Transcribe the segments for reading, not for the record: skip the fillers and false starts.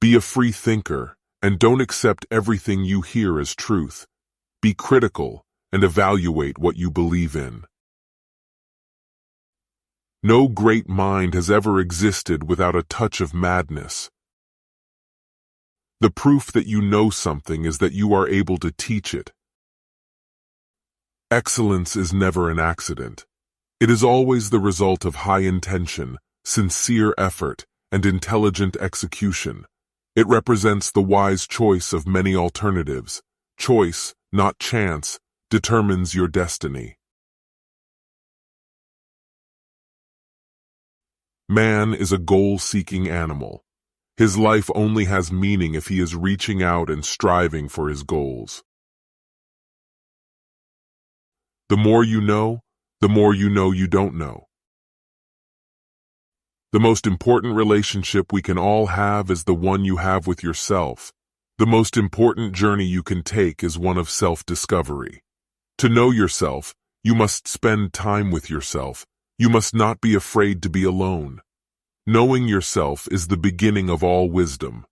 Be a free thinker, and don't accept everything you hear as truth. Be critical and evaluate what you believe in. No great mind has ever existed without a touch of madness. The proof that you know something is that you are able to teach it. Excellence is never an accident. It is always the result of high intention, sincere effort, and intelligent execution. It represents the wise choice of many alternatives. Choice, not chance, determines your destiny. Man is a goal-seeking animal. His life only has meaning if he is reaching out and striving for his goals. The more you know you don't know. The most important relationship we can all have is the one you have with yourself. The most important journey you can take is one of self-discovery. To know yourself, you must spend time with yourself. You must not be afraid to be alone. Knowing yourself is the beginning of all wisdom.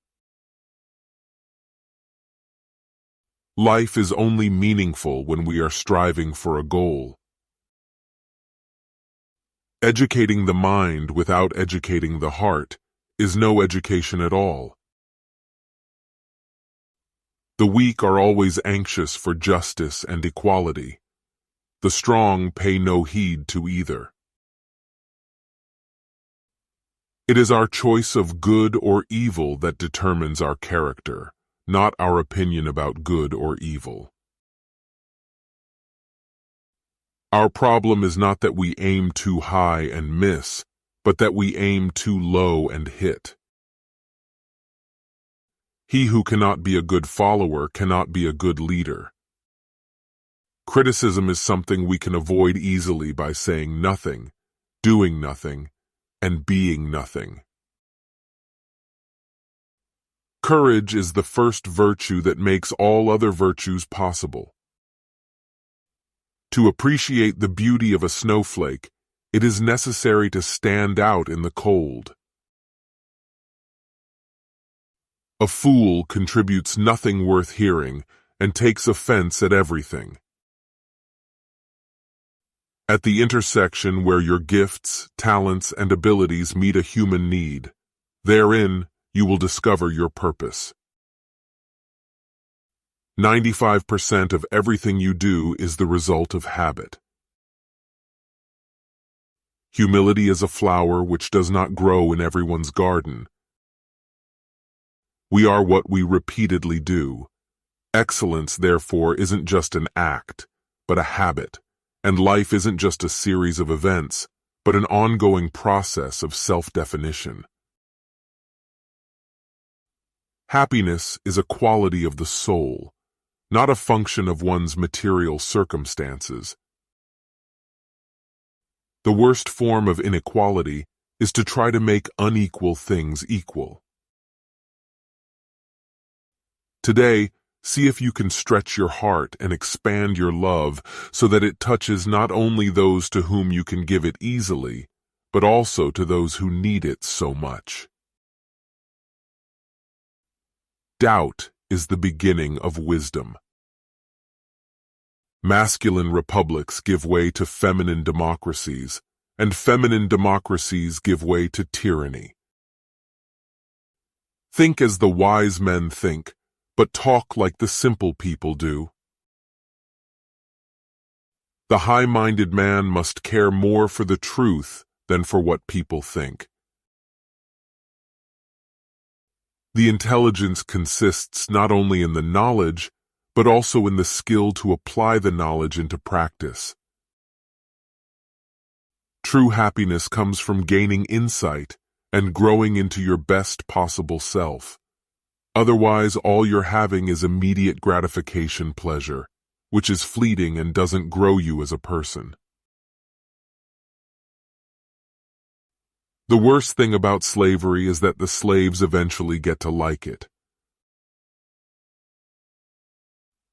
Life is only meaningful when we are striving for a goal. Educating the mind without educating the heart is no education at all. The weak are always anxious for justice and equality. The strong pay no heed to either. It is our choice of good or evil that determines our character, not our opinion about good or evil. Our problem is not that we aim too high and miss, but that we aim too low and hit. He who cannot be a good follower cannot be a good leader. Criticism is something we can avoid easily by saying nothing, doing nothing, and being nothing. Courage is the first virtue that makes all other virtues possible. To appreciate the beauty of a snowflake, it is necessary to stand out in the cold. A fool contributes nothing worth hearing and takes offense at everything. At the intersection where your gifts, talents, and abilities meet a human need, therein you will discover your purpose. 95% of everything you do is the result of habit. Humility is a flower which does not grow in everyone's garden. We are what we repeatedly do. Excellence, therefore, isn't just an act, but a habit. And life isn't just a series of events, but an ongoing process of self-definition. Happiness is a quality of the soul, not a function of one's material circumstances. The worst form of inequality is to try to make unequal things equal. Today, see if you can stretch your heart and expand your love so that it touches not only those to whom you can give it easily, but also to those who need it so much. Doubt is the beginning of wisdom. Masculine republics give way to feminine democracies, and feminine democracies give way to tyranny. Think as the wise men think, but talk like the simple people do. The high-minded man must care more for the truth than for what people think. The intelligence consists not only in the knowledge, but also in the skill to apply the knowledge into practice. True happiness comes from gaining insight and growing into your best possible self. Otherwise, all you're having is immediate gratification pleasure, which is fleeting and doesn't grow you as a person. The worst thing about slavery is that the slaves eventually get to like it.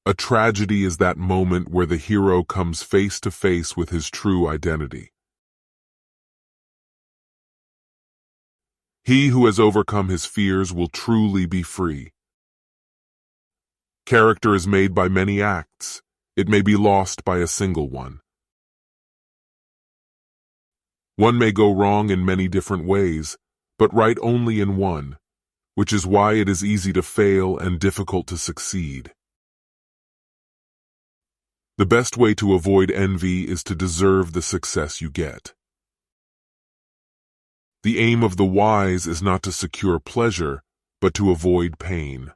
A tragedy is that moment where the hero comes face to face with his true identity. He who has overcome his fears will truly be free. Character is made by many acts. It may be lost by a single one. One may go wrong in many different ways, but right only in one, which is why it is easy to fail and difficult to succeed. The best way to avoid envy is to deserve the success you get. The aim of the wise is not to secure pleasure, but to avoid pain.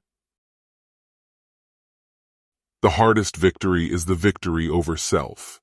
The hardest victory is the victory over self.